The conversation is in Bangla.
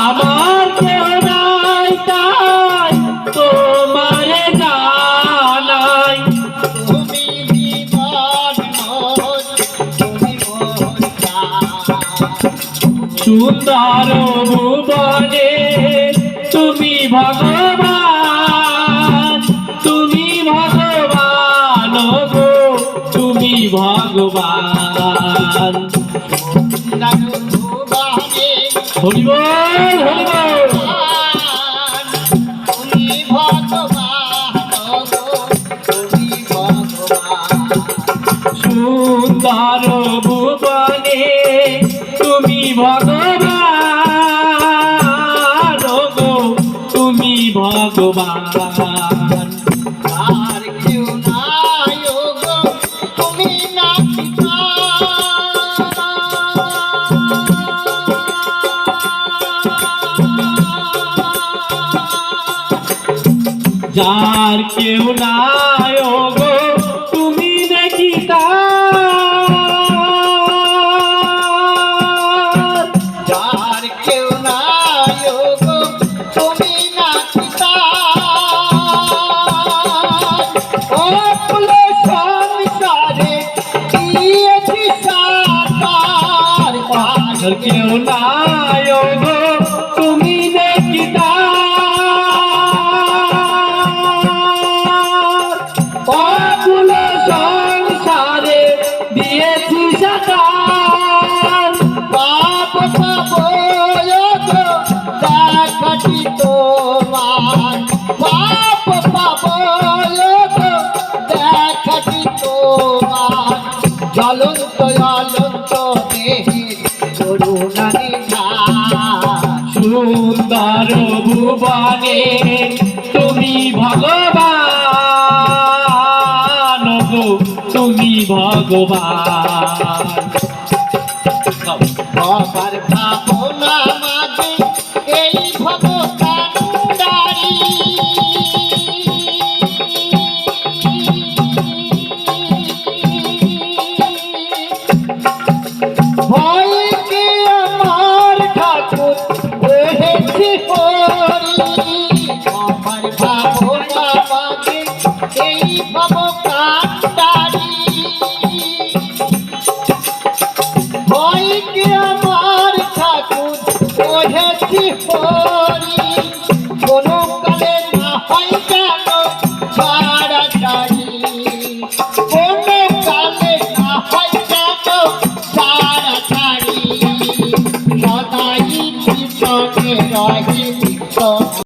আমার কেউ নাই তাই তোমারে জানাই, তুমি জীবন মোর, তুমি মোর প্রাণ। সুন্দর ভুবনে তুমি ভগবান, তুমি ভগবান গো, তুমি ভগবান। হরি বল হরি বল। তুমি ভগবান গো, তুমি ভগবান। সুন্দর ভুবনে তুমি ভগবান গো, তুমি ভগবান। আর কেউ নাই গো, তুমি না পিতা। যার কেউ নাই গো তুমি দেখি তার, যার কেউ নাই গো, তুমি না পিতা। ও ফুলে সংসারে দিয়েছি সাকার। যার কেউ নাই গো তুমি দেখি তার, পাপুল সংসারে দিয়েছি সাকার। পাপ পাবো গো দেখাটি তোমার, পাপ পাবো গো দেখাটি তোমার। জ্বলন্ত জ্বলন্ত দেহে করুণা নিধান। সুন্দর ভুবনে তুমি ভগবান গো, তুমি ভগবান। বাবার ভাবনা মাঝে এই ভব কান্ডারি। ভয়কে আমার ঠাকুর হয়েছে হরি। আমার ভাবনা মাঝে এই ভব কান্ডারি। ভয়কে আমার ঠাকুর হয়েছে হরি। কোনো কালে না হয় কেন ছাড়াছাড়ি, কোনো কালে না হয় কেন ছাড়াছাড়ি। সদাই পিছনে রহে